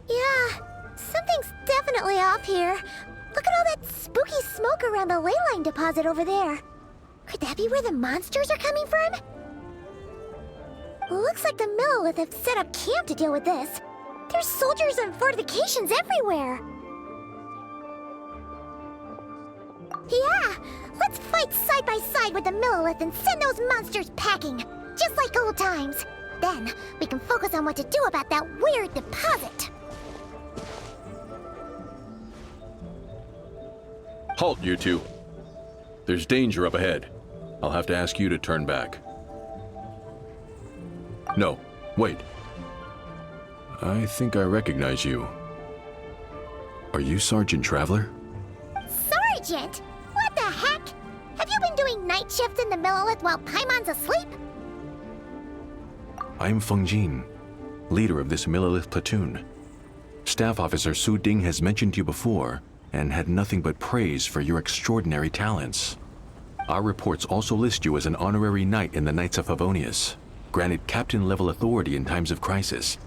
Yeah, something's definitely off here. Look at all that spooky smoke around the ley line deposit over there. Could that be where the monsters are coming from? Looks like the Millelith have set up camp to deal with this. There's soldiers and fortifications everywhere. Yeah, let's fight side by side with the Millelith and send those monsters packing, just like old times. Then, we can focus on what to do about that weird deposit. Halt, you two. There's danger up ahead. I'll have to ask you to turn back. No, wait. I think I recognize you. Are you Sergeant Traveler? Sergeant? What the heck? Have you been doing night shifts in the Millelith while Paimon's asleep? I'm Feng Jin, leader of this Millelith platoon. Staff Officer Su Ding has mentioned you before and had nothing but praise for your extraordinary talents. Our reports also list you as an honorary knight in the Knights of Favonius, granted captain-level authority in times of crisis.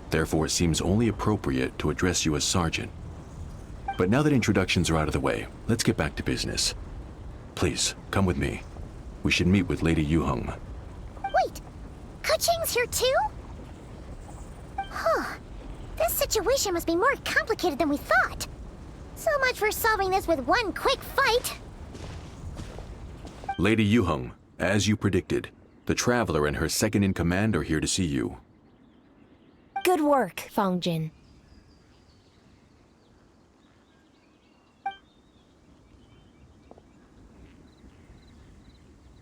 Therefore, it seems only appropriate to address you as Sergeant. But now that introductions are out of the way, let's get back to business. Please, come with me. We should meet with Lady Yuheng. Wait, Keqing's here too? Huh. This situation must be more complicated than we thought. So much for solving this with one quick fight. Lady Yuheng, as you predicted, the Traveler and her second-in-command are here to see you. Good work, Feng Jin.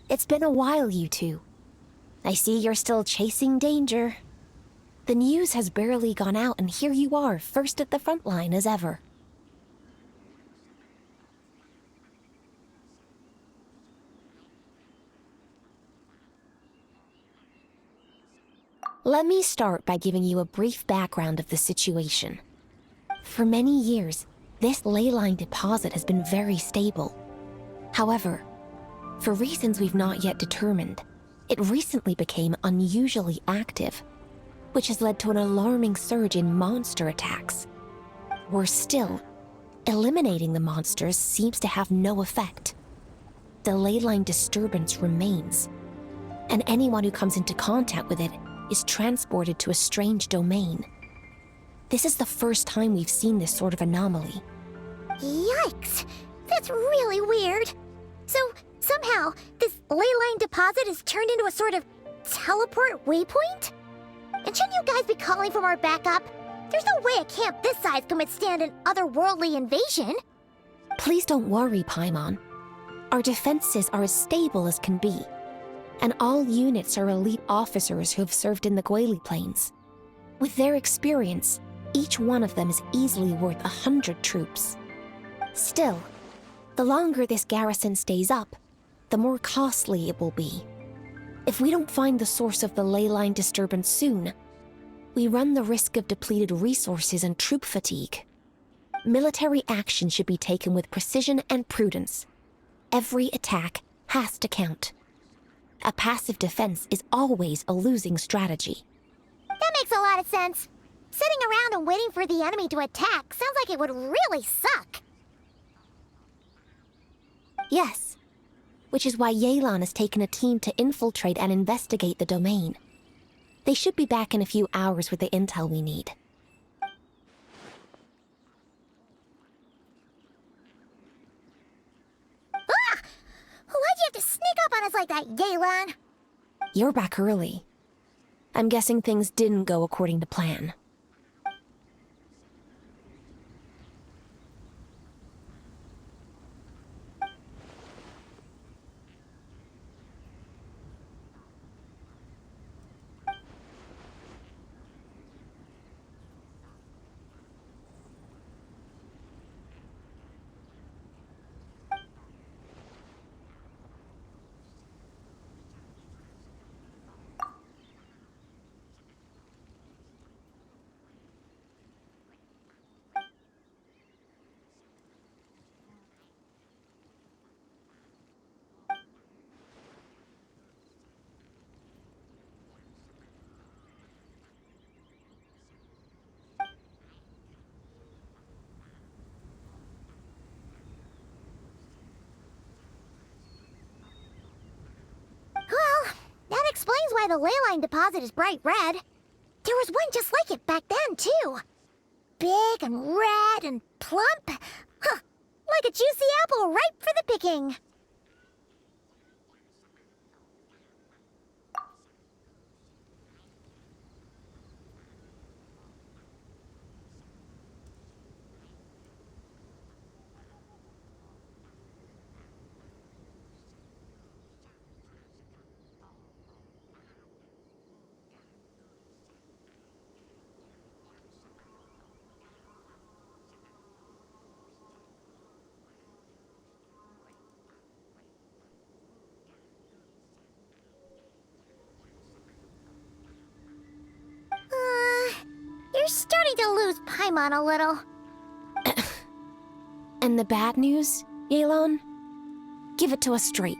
It's been a while, you two. I see you're still chasing danger. The news has barely gone out, and here you are, first at the front line as ever. Let me start by giving you a brief background of the situation. For many years, this ley line deposit has been very stable. However, for reasons we've not yet determined, it recently became unusually active, which has led to an alarming surge in monster attacks. Worse still, eliminating the monsters seems to have no effect. The ley line disturbance remains, and anyone who comes into contact with it is transported to a strange domain. This is the first time we've seen this sort of anomaly. Yikes! That's really weird. So, somehow, this ley line deposit is turned into a sort of teleport waypoint? And shouldn't you guys be calling for more backup? There's no way a camp this size can withstand an otherworldly invasion. Please don't worry, Paimon. Our defenses are as stable as can be, and all units are elite officers who have served in the Guili Plains. With their experience, each one of them is easily worth 100 troops. Still, the longer this garrison stays up, the more costly it will be. If we don't find the source of the ley line disturbance soon, we run the risk of depleted resources and troop fatigue. Military action should be taken with precision and prudence. Every attack has to count. A passive defense is always a losing strategy. That makes a lot of sense. Sitting around and waiting for the enemy to attack sounds like it would really suck. Yes, which is why Yelan has taken a team to infiltrate and investigate the domain. They should be back in a few hours with the intel we need. Ah! Why'd you have to sneak up on us like that, Yelan? You're back early. I'm guessing things didn't go according to plan. explains why the leyline deposit is bright red. There was one just like it back then, too. Big and red and plump. Huh, like a juicy apple ripe for the picking. You're starting to lose Paimon a little. And the bad news, Yelan? Give it to us straight.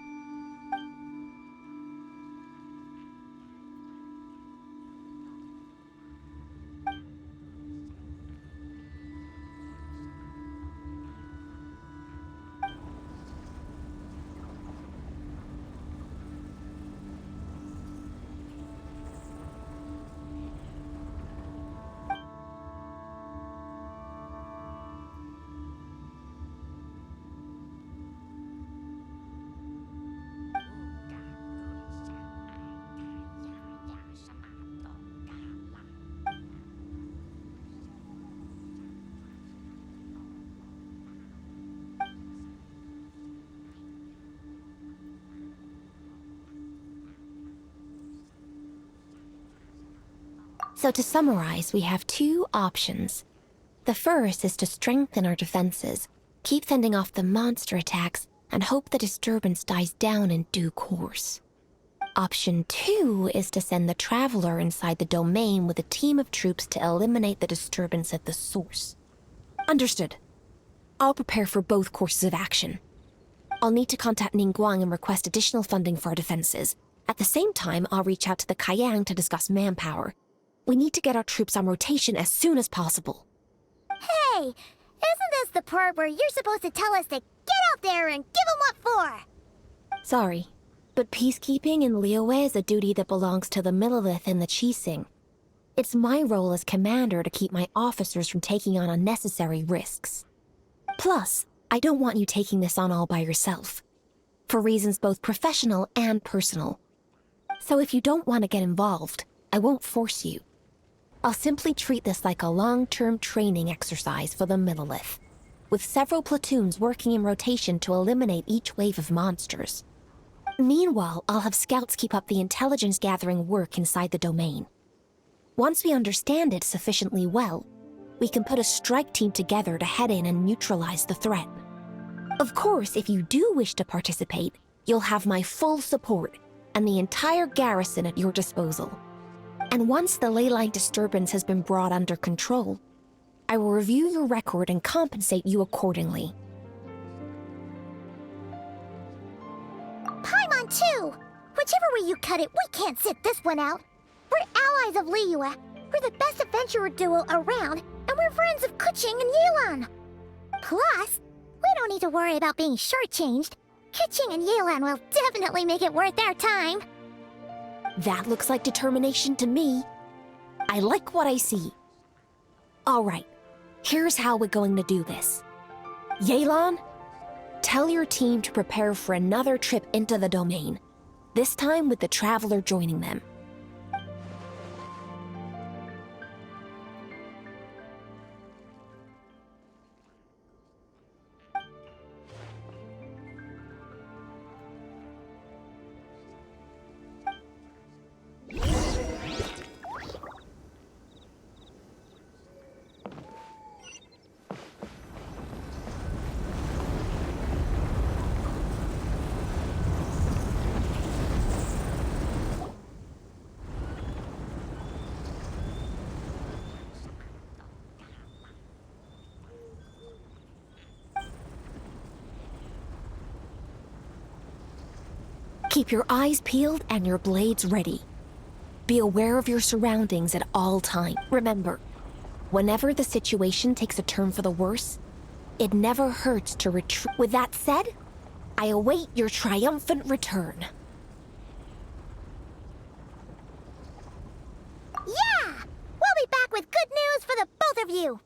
So to summarize, we have two options. The first is to strengthen our defenses, keep fending off the monster attacks, and hope the disturbance dies down in due course. Option 2 is to send the Traveler inside the domain with a team of troops to eliminate the disturbance at the source. Understood. I'll prepare for both courses of action. I'll need to contact Ningguang and request additional funding for our defenses. At the same time, I'll reach out to the Kayang to discuss manpower. We need to get our troops on rotation as soon as possible. Hey, isn't this the part where you're supposed to tell us to get out there and give 'em what for? Sorry, but peacekeeping in Liyue is a duty that belongs to the Millelith and the Qixing. It's my role as commander to keep my officers from taking on unnecessary risks. Plus, I don't want you taking this on all by yourself, for reasons both professional and personal. So if you don't want to get involved, I won't force you. I'll simply treat this like a long-term training exercise for the Millelith, with several platoons working in rotation to eliminate each wave of monsters. Meanwhile, I'll have scouts keep up the intelligence-gathering work inside the domain. Once we understand it sufficiently well, we can put a strike team together to head in and neutralize the threat. Of course, if you do wish to participate, you'll have my full support and the entire garrison at your disposal. And once the leyline disturbance has been brought under control, I will review your record and compensate you accordingly. Paimon too! Whichever way you cut it, we can't sit this one out. We're allies of Liyue. We're the best adventurer duo around, and we're friends of Keqing and Yelan. Plus, we don't need to worry about being shortchanged. Keqing and Yelan will definitely make it worth their time. That looks like determination to me. I like what I see. All right, here's how we're going to do this. Yelan, tell your team to prepare for another trip into the domain, this time with the Traveler joining them. Keep your eyes peeled and your blades ready. Be aware of your surroundings at all times. Remember, whenever the situation takes a turn for the worse, it never hurts to retreat. With that said, I await your triumphant return. of you.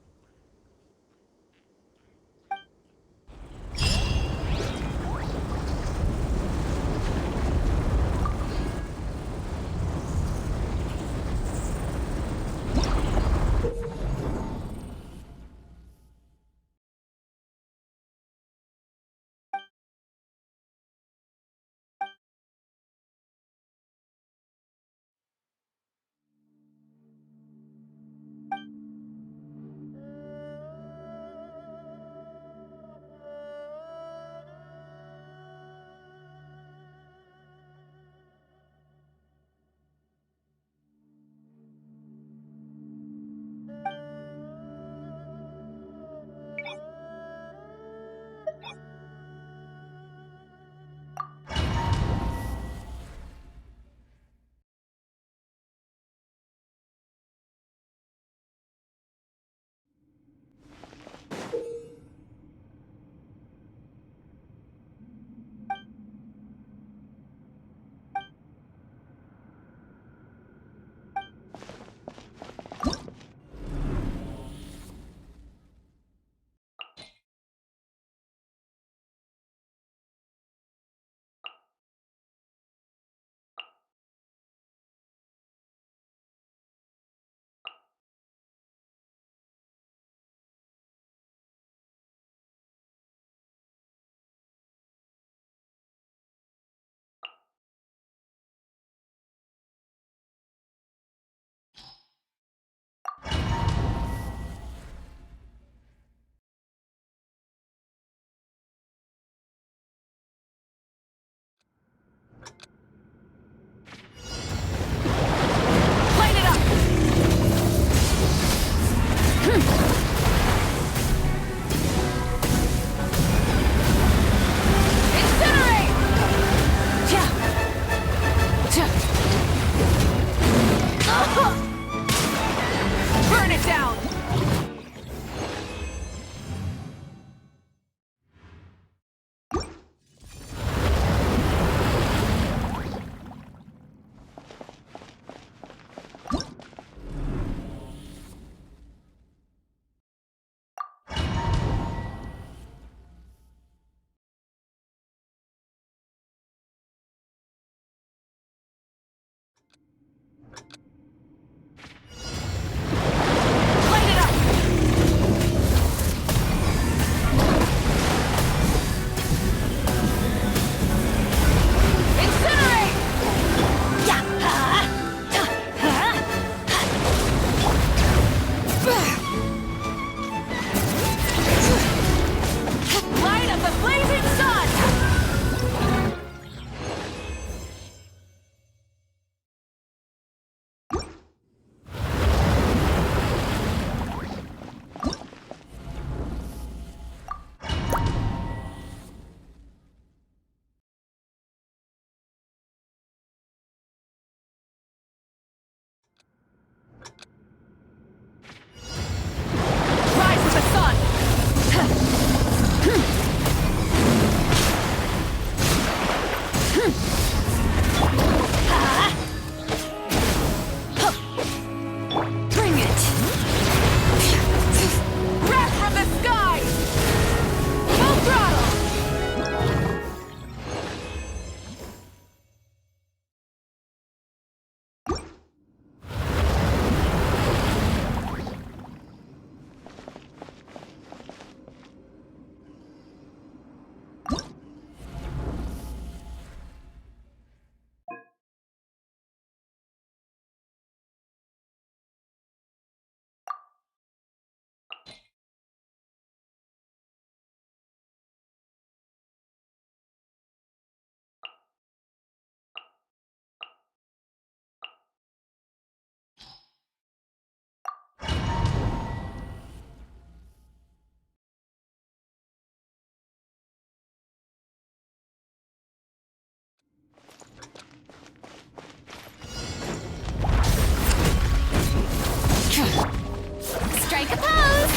Strike a pose!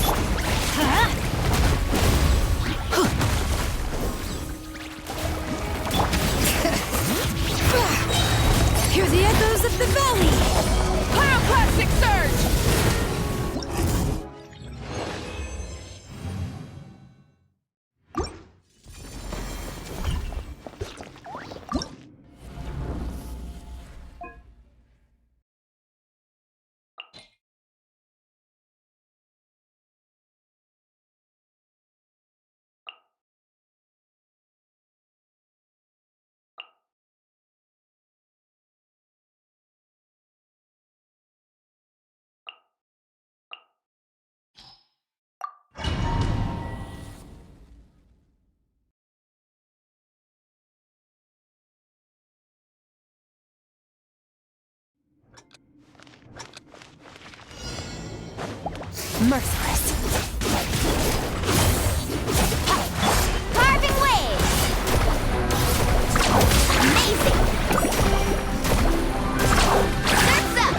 Hear the echoes of the valley! Pyroclastic surge! Merciless. Carving waves! Amazing! Surf's up!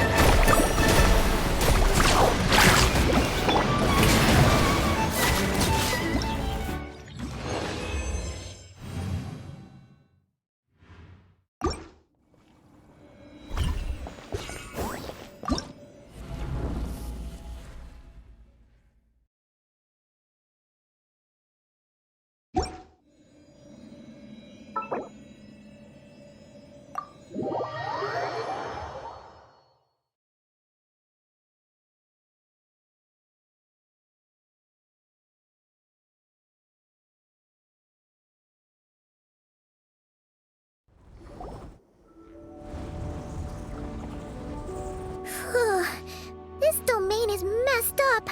This domain is messed up.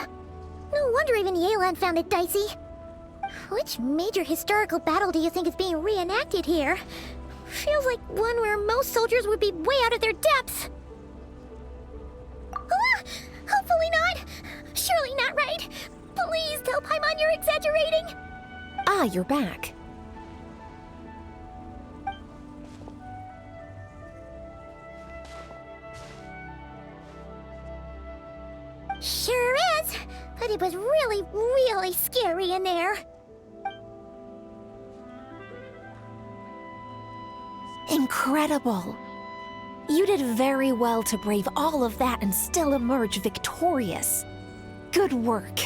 No wonder even Yelan found it dicey. Which major historical battle do you think is being reenacted here? Feels like one where most soldiers would be way out of their depths. Ah, hopefully not. Surely not right. Please tell Paimon you're exaggerating. Ah, you're back. Sure is, but it was really, really scary in there. Incredible. You did very well to brave all of that and still emerge victorious. Good work.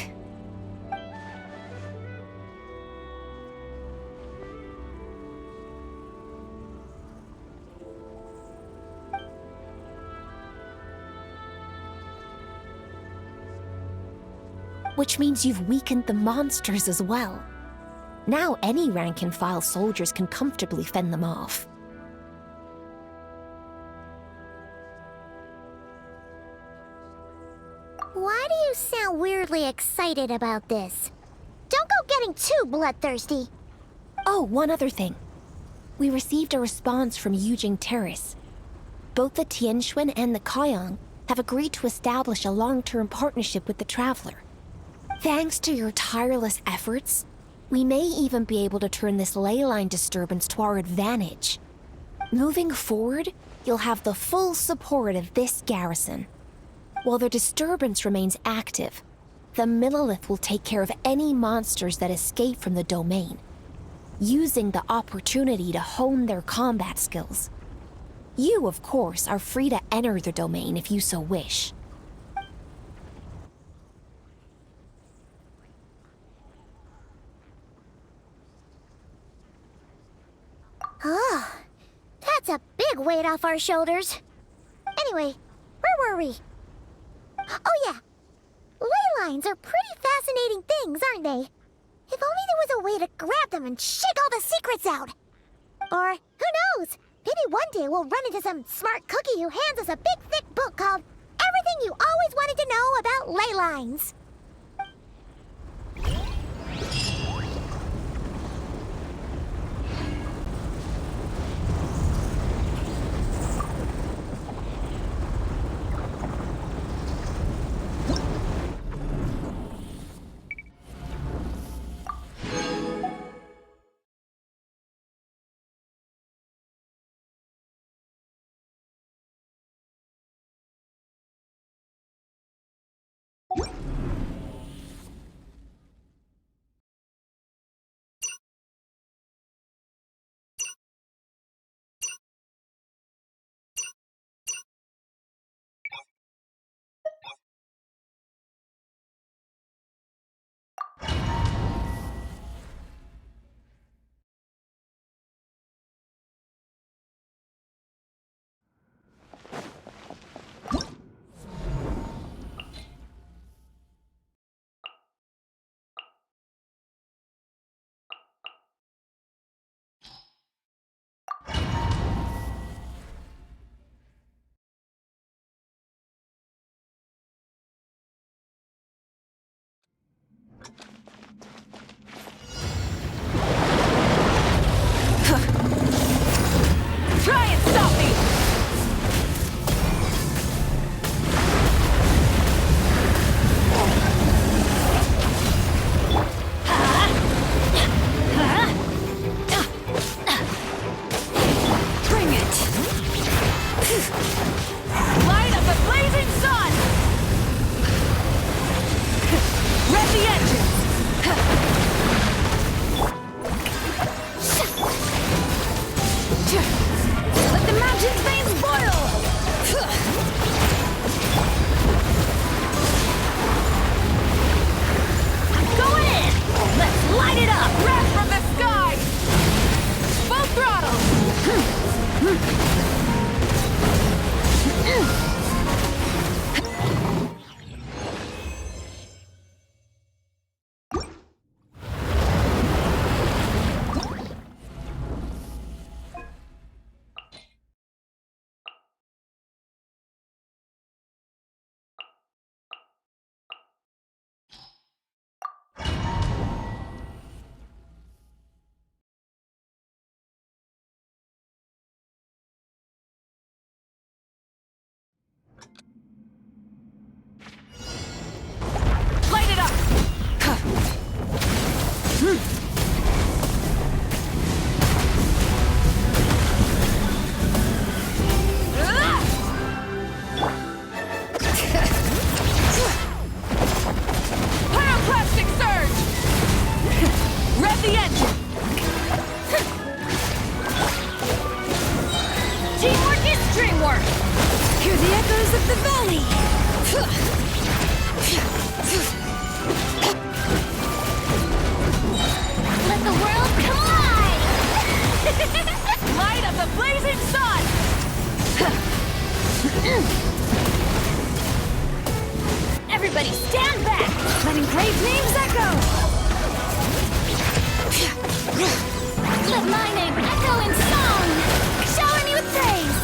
Which means you've weakened the monsters as well. Now any rank-and-file soldiers can comfortably fend them off. Why do you sound weirdly excited about this? Don't go getting too bloodthirsty. Oh, one other thing. We received a response from Yujing Terrace. Both the Tianxuan and the Kaiyang have agreed to establish a long-term partnership with the Traveler. Thanks to your tireless efforts, we may even be able to turn this ley line disturbance to our advantage. Moving forward, you'll have the full support of this garrison. While the disturbance remains active, the Millelith will take care of any monsters that escape from the domain, using the opportunity to hone their combat skills. You, of course, are free to enter the domain if you so wish. Oh, that's a big weight off our shoulders. Anyway, where were we? Oh yeah, ley lines are pretty fascinating things, aren't they? If only there was a way to grab them and shake all the secrets out. Or, who knows, maybe one day we'll run into some smart cookie who hands us a big thick book called Everything You Always Wanted to Know About Ley Lines. Great names echo! Let my name echo in song! Shower me with praise!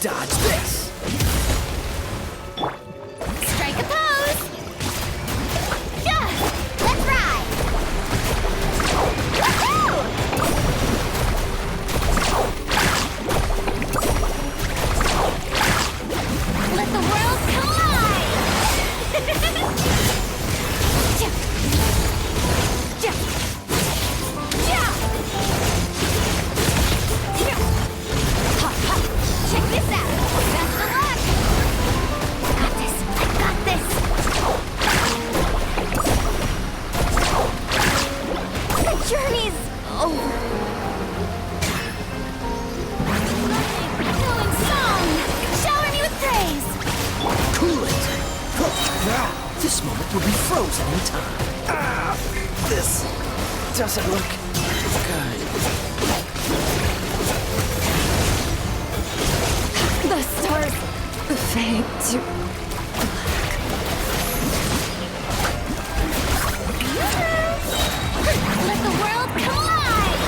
Dodge this! Strike a pose! Yeah! Let's ride! Woohoo! Let the world collide! Check this out! Best of luck! Got this! I got this! The journey's over. Echo in song! Shower me with praise! Cool it! This moment will be frozen in time. This doesn't look good. The stars fade to let the world collide!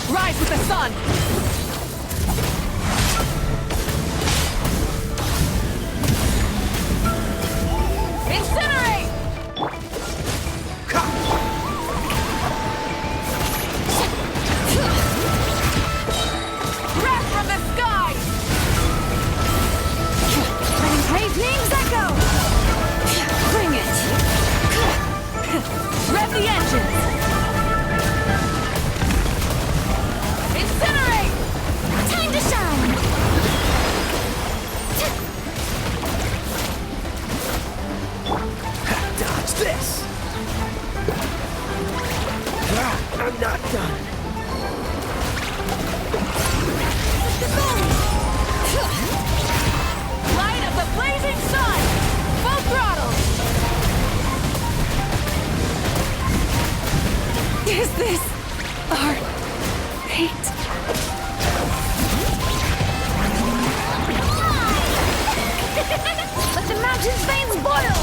Rise with the sun! Incinerate! Wrath from the sky! Letting praise names echo! Bring it! Rev the engines! Incinerate! Time to shine! Dodge this! I'm not done. Light of the blazing sun! Full throttle! Is this our fate? Let the mountain's veins boil!